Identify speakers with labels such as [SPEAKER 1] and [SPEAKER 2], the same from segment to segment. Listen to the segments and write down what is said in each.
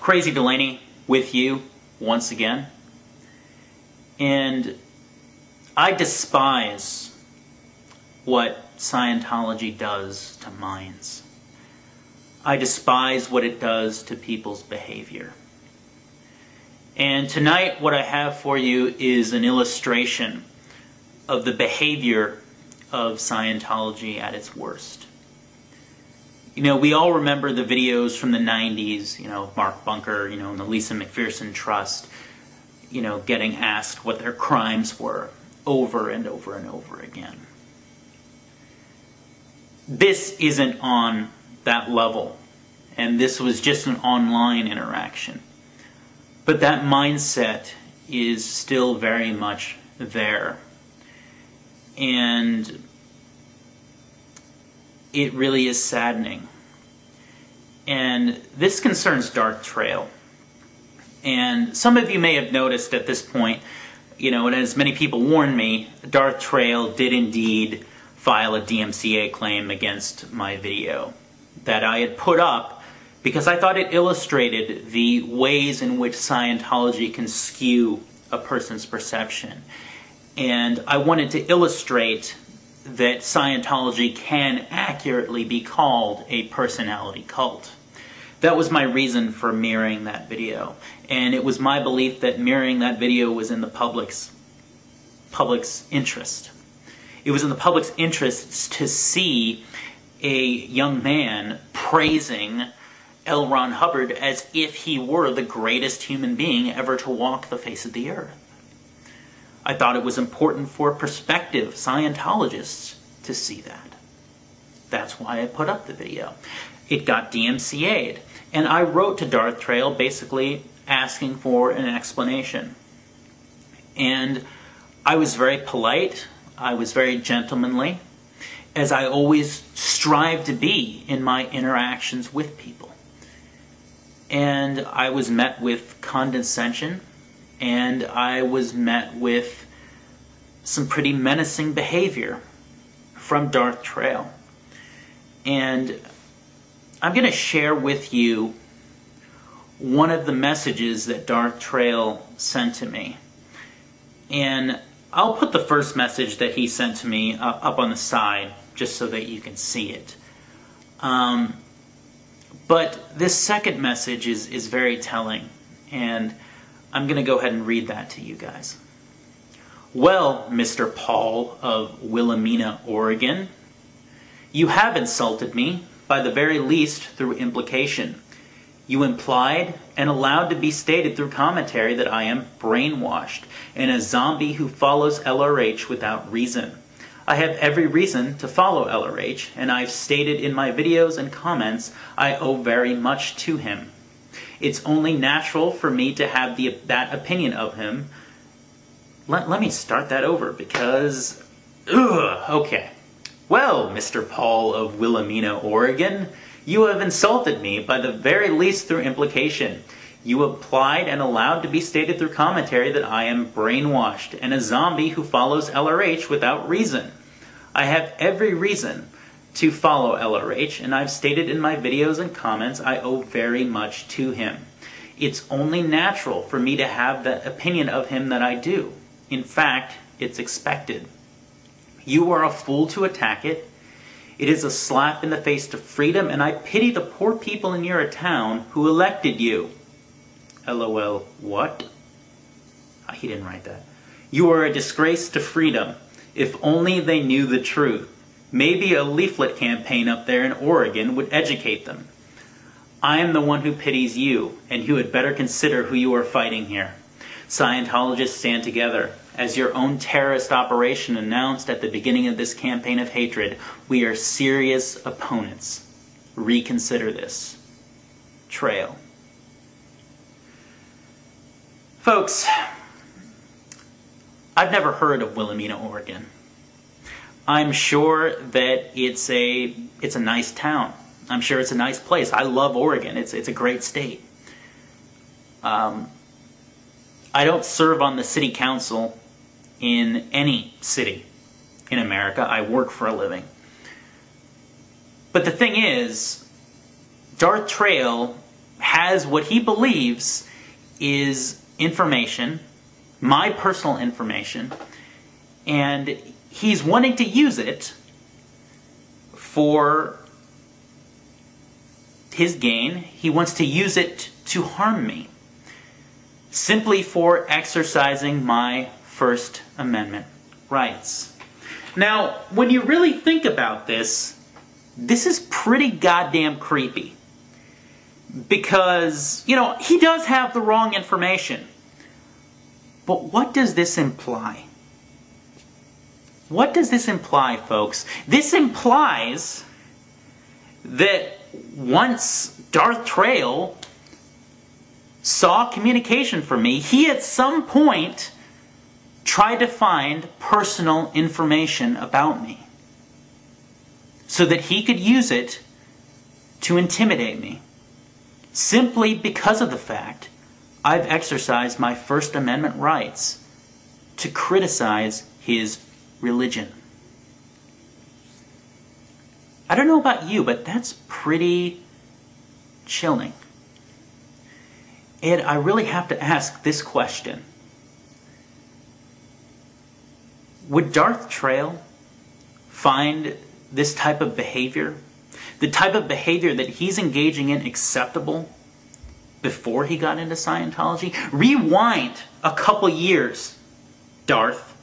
[SPEAKER 1] CrazyDelaney with you once again. And I despise what Scientology does to minds. I despise what it does to people's behavior. And tonight what I have for you is an illustration of the behavior of Scientology at its worst. You know, we all remember the videos from the 90s, you know, Mark Bunker, you know, and the Lisa McPherson Trust, you know, getting asked what their crimes were over and over and over again. This isn't on that level, and this was just an online interaction. But that mindset is still very much there. And it really is saddening. And this concerns DarthTrayal. And some of you may have noticed at this point, you know, and as many people warned me, DarthTrayal did indeed file a DMCA claim against my video that I had put up because I thought it illustrated the ways in which Scientology can skew a person's perception. And I wanted to illustrate that Scientology can accurately be called a personality cult. That was my reason for mirroring that video. And it was my belief that mirroring that video was in the public's interest. It was in the public's interest to see a young man praising L. Ron Hubbard as if he were the greatest human being ever to walk the face of the earth. I thought it was important for prospective Scientologists to see that. That's why I put up the video. It got DMCA'd. And I wrote to DarthTrayal basically asking for an explanation. And I was very polite. I was very gentlemanly, as I always strive to be in my interactions with people. And I was met with condescension, and I was met with some pretty menacing behavior from DarthTrayal. And I'm going to share with you one of the messages that DarthTrayal sent to me. And I'll put the first message that he sent to me up on the side, just so that you can see it. But this second message is very telling, and I'm going to go ahead and read that to you guys. Well, Mr. Paul of Wilhelmina, Oregon, you have insulted me, by the very least through implication. You implied and allowed to be stated through commentary that I am brainwashed and a zombie who follows LRH without reason. I have every reason to follow LRH, and I've stated in my videos and comments I owe very much to him. It's only natural for me to have that opinion of him. Let me start that over because... okay. Well, Mr. Paul of Wilhelmina, Oregon, you have insulted me by the very least through implication. You implied and allowed to be stated through commentary that I am brainwashed and a zombie who follows LRH without reason. I have every reason to follow LRH, and I've stated in my videos and comments I owe very much to him. It's only natural for me to have the opinion of him that I do. In fact, it's expected. You are a fool to attack it. It is a slap in the face to freedom, and I pity the poor people in your town who elected you. LOL, what? He didn't write that. You are a disgrace to freedom. If only they knew the truth. Maybe a leaflet campaign up there in Oregon would educate them. I am the one who pities you, and you had better consider who you are fighting here. Scientologists stand together. As your own terrorist operation announced at the beginning of this campaign of hatred, we are serious opponents. Reconsider this. Trail. Folks, I've never heard of Wilhelmina, Oregon. I'm sure that it's a nice town. I'm sure it's a nice place. I love Oregon. It's a great state. I don't serve on the city council in any city in America. I work for a living. But the thing is, DarthTrayal has what he believes is information, my personal information, and he's wanting to use it for his gain. He wants to use it to harm me, simply for exercising my First Amendment rights. Now, when you really think about this, this is pretty goddamn creepy. Because, you know, he does have the wrong information. But what does this imply? What does this imply, folks? This implies that once DarthTrayal saw communication from me, he at some point tried to find personal information about me so that he could use it to intimidate me, simply because of the fact I've exercised my First Amendment rights to criticize his religion. I don't know about you, but that's pretty chilling. And I really have to ask this question. Would DarthTrayal find this type of behavior, the type of behavior that he's engaging in, acceptable before he got into Scientology? Rewind a couple years, Darth,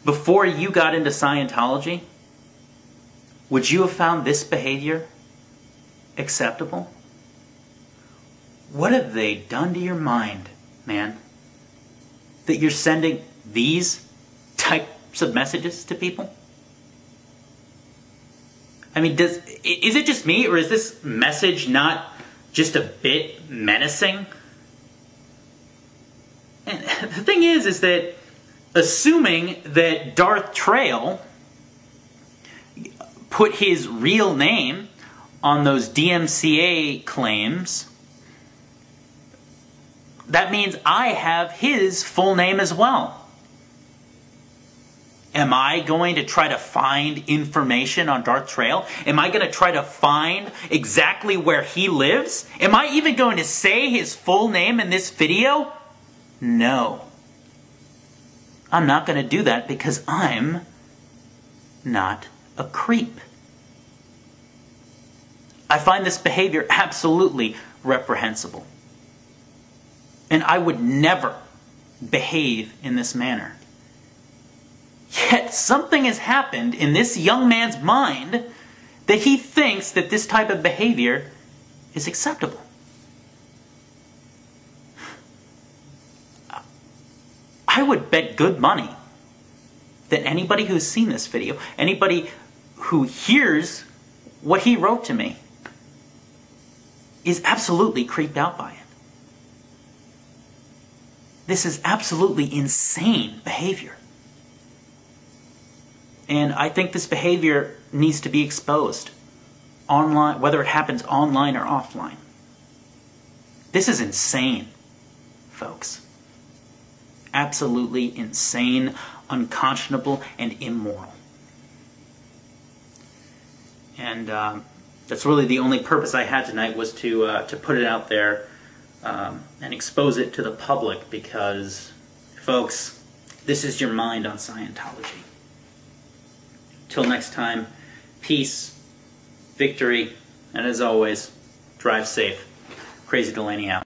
[SPEAKER 1] before you got into Scientology. Would you have found this behavior acceptable? What have they done to your mind, man? That you're sending these types of messages to people? I mean, is it just me, or is this message not just a bit menacing? And the thing is that assuming that DarthTrayal put his real name on those DMCA claims, that means I have his full name as well. Am I going to try to find information on DarthTrayal? Am I going to try to find exactly where he lives? Am I even going to say his full name in this video? No. I'm not going to do that because I'm not a creep. I find this behavior absolutely reprehensible. And I would never behave in this manner. Yet something has happened in this young man's mind that he thinks that this type of behavior is acceptable. I would bet good money that anybody who's seen this video, anybody who hears what he wrote to me, is absolutely creeped out by it. This is absolutely insane behavior. And I think this behavior needs to be exposed online, whether it happens online or offline. This is insane, folks. Absolutely insane, unconscionable, and immoral. And that's really the only purpose I had tonight, was to put it out there and expose it to the public, because, folks, this is your mind on Scientology. Till next time, peace, victory, and as always, drive safe. CrazyDelaney out.